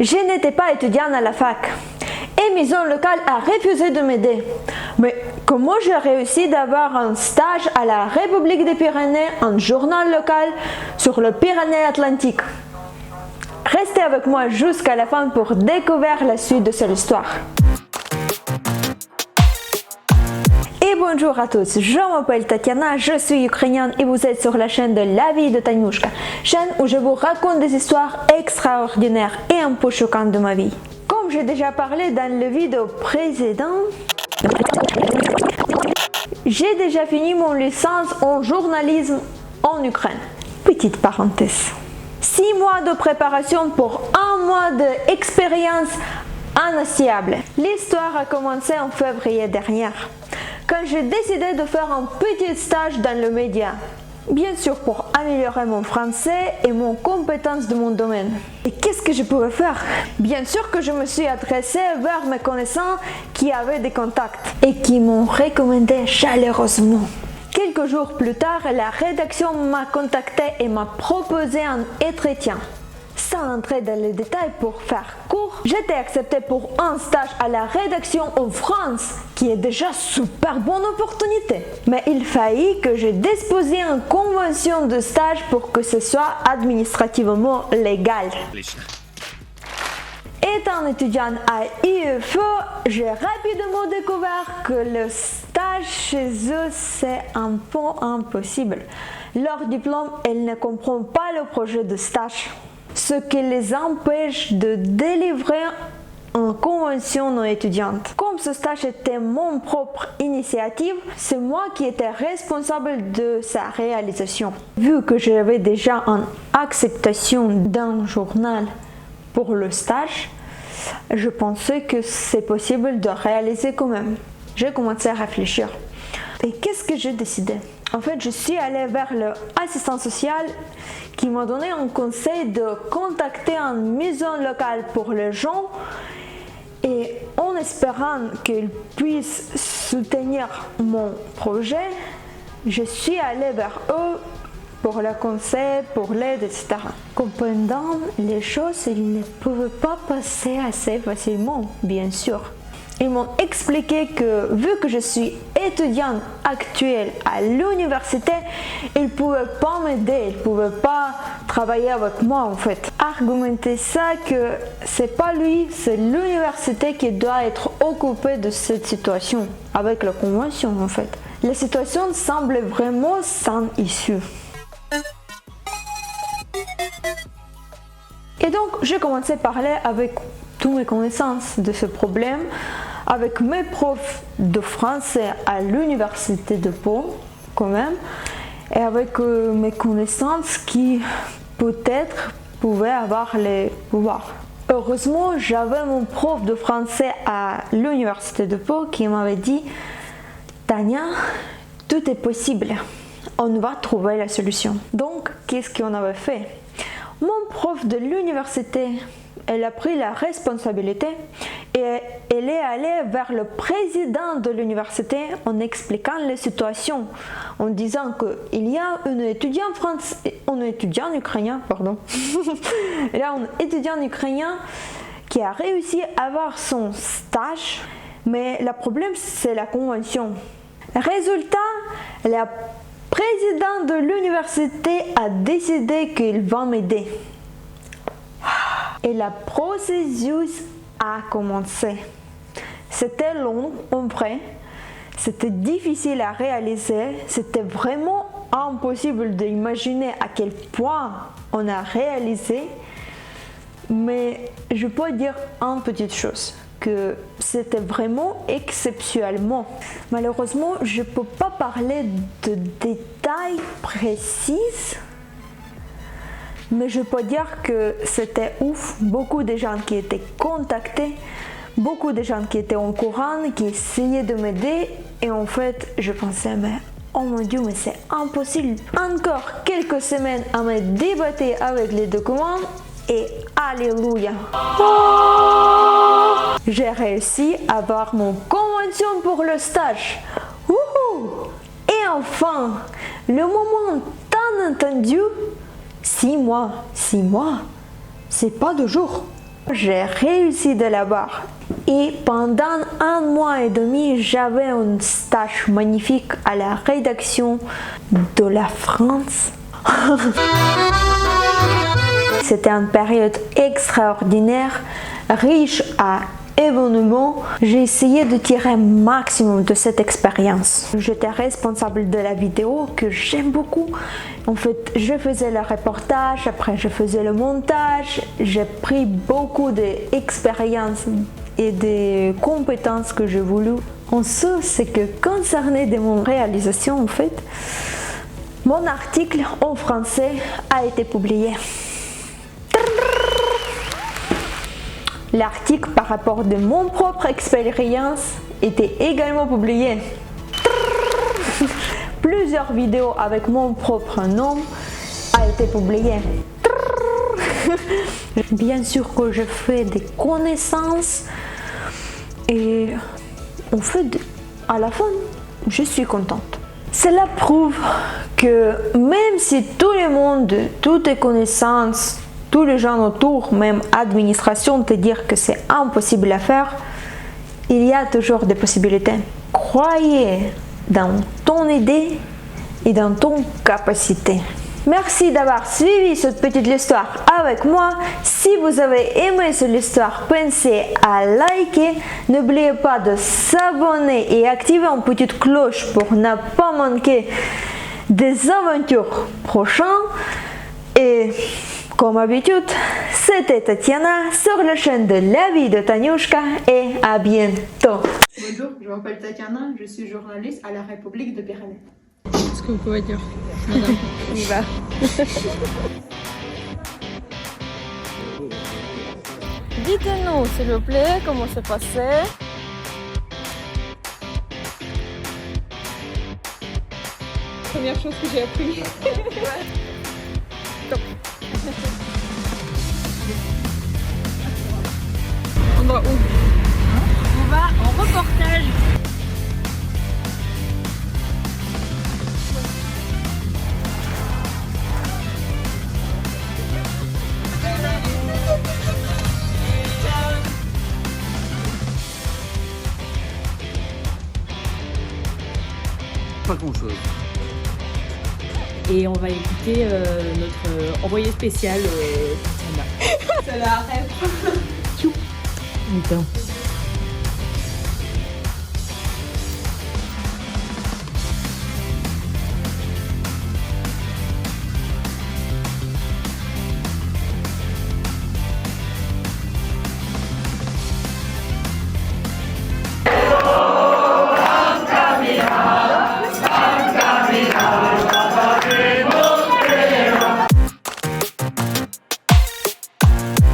Je n'étais pas étudiante à la fac et Maison Locale a refusé de m'aider. Mais comment j'ai réussi d'avoir un stage à la République des Pyrénées, un journal local sur le Pyrénées-Atlantique? Restez avec moi jusqu'à la fin pour découvrir la suite de cette histoire. Et bonjour à tous, je m'appelle Tatiana, je suis ukrainienne et vous êtes sur la chaîne de La vie de Tanyushka, chaîne où je vous raconte des histoires extraordinaires et un peu choquantes de ma vie. Comme j'ai déjà parlé dans le vidéo précédent, j'ai déjà fini mon licence en journalisme en Ukraine. Petite parenthèse. 6 mois de préparation pour 1 mois d'expérience inasiable. L'histoire a commencé en février dernier, quand j'ai décidé de faire un petit stage dans le média. Bien sûr pour améliorer mon français et mon compétence de mon domaine. Et qu'est-ce que je pouvais faire? Bien sûr que je me suis adressée vers mes connaissances qui avaient des contacts et qui m'ont recommandé chaleureusement. Quelques jours plus tard, la rédaction m'a contacté et m'a proposé un entretien. Sans entrer dans les détails pour faire court, j'étais acceptée pour un stage à la rédaction en France, qui est déjà super bonne opportunité. Mais il fallait que je dépose une convention de stage pour que ce soit administrativement légal. Étant étudiante à IEFE, j'ai rapidement découvert que le stage chez eux c'est un peu impossible. Leur diplôme, elle ne comprend pas le projet de stage, ce qui les empêche de délivrer une convention non étudiante. Comme ce stage était mon propre initiative, c'est moi qui étais responsable de sa réalisation. Vu que j'avais déjà une acceptation d'un journal pour le stage, je pensais que c'est possible de réaliser quand même. J'ai commencé à réfléchir. Et qu'est-ce que j'ai décidé? En fait, je suis allée vers l'assistant social qui m'a donné un conseil de contacter une maison locale pour les gens et en espérant qu'ils puissent soutenir mon projet, je suis allée vers eux pour le conseil, pour l'aide, etc. Comprenant les choses, ils ne pouvaient pas passer assez facilement, bien sûr. Ils m'ont expliqué que vu que je suis étudiante actuelle à l'université, ils ne pouvaient pas m'aider, ils ne pouvaient pas travailler avec moi en fait. Argumenter ça que c'est pas lui, c'est l'université qui doit être occupée de cette situation, avec la convention en fait. La situation semble vraiment sans issue. Et donc, j'ai commencé à parler avec toutes mes connaissances de ce problème, avec mes profs de français à l'université de Pau, quand même, et avec mes connaissances qui, peut-être, pouvaient avoir les pouvoirs. Heureusement, j'avais mon prof de français à l'université de Pau qui m'avait dit « Tania, tout est possible. On va trouver la solution. » Donc, qu'est-ce qu'on avait fait? Mon prof de l'université, elle a pris la responsabilité et elle est allée vers le président de l'université en expliquant la situation, en disant qu'il y a un étudiant ukrainien, il y a un étudiant ukrainien qui a réussi à avoir son stage, mais le problème c'est la convention. Résultat, la président de l'université a décidé qu'il va m'aider. Et la procédure a commencé. C'était long, en vrai. C'était difficile à réaliser. C'était vraiment impossible d'imaginer à quel point on a réalisé. Mais je peux dire une petite chose, que c'était vraiment exceptionnellement. Malheureusement, je ne peux pas parler de détails précis, mais je peux dire que c'était ouf. Beaucoup de gens qui étaient contactés, beaucoup de gens qui étaient au courant, qui essayaient de m'aider, et en fait, je pensais, mais oh mon Dieu, mais c'est impossible. Encore quelques semaines à me débattre avec les documents, et alléluia. Oh, j'ai réussi à avoir mon convention pour le stage. Wouhou! Et enfin, le moment tant attendu, 6 mois, c'est pas 2 jours, J'ai réussi de l'avoir. Et pendant 1 mois et demi, j'avais un stage magnifique à la rédaction de la France. C'était une période extraordinaire, riche à événements. J'ai essayé de tirer un maximum de cette expérience. J'étais responsable de la vidéo que j'aime beaucoup. En fait, je faisais le reportage, après je faisais le montage. J'ai pris beaucoup d'expériences et des compétences que j'ai voulu. En ce, c'est que concernant de mon réalisation, en fait, mon article en français a été publié. L'article par rapport de mon propre expérience était également publié. Plusieurs vidéos avec mon propre nom a été publié. Bien sûr que je fais des connaissances et en fait, à la fin, je suis contente. Cela prouve que même si tout le monde, toutes les connaissances, tous les gens autour, même administration, te dire que c'est impossible à faire, il y a toujours des possibilités. Croyez dans ton idée et dans ton capacité. Merci d'avoir suivi cette petite histoire avec moi. Si vous avez aimé cette histoire, pensez à liker. N'oubliez pas de s'abonner et activer une petite cloche pour ne pas manquer des aventures prochaines. Et comme d'habitude, c'était Tatiana sur la chaîne de La Vie de Taniushka et à bientôt. Bonjour, je m'appelle Tatiana, je suis journaliste à la République de Pyrénées. Qu'est-ce que vous pouvez dire, madame? On y va. Dites-nous, s'il vous plaît, comment c'est passé? Première chose que j'ai appris. Top. On va où? On va en reportage. Pas grand chose. Et on va écouter notre envoyé spécial. C'est la rêve. Attends.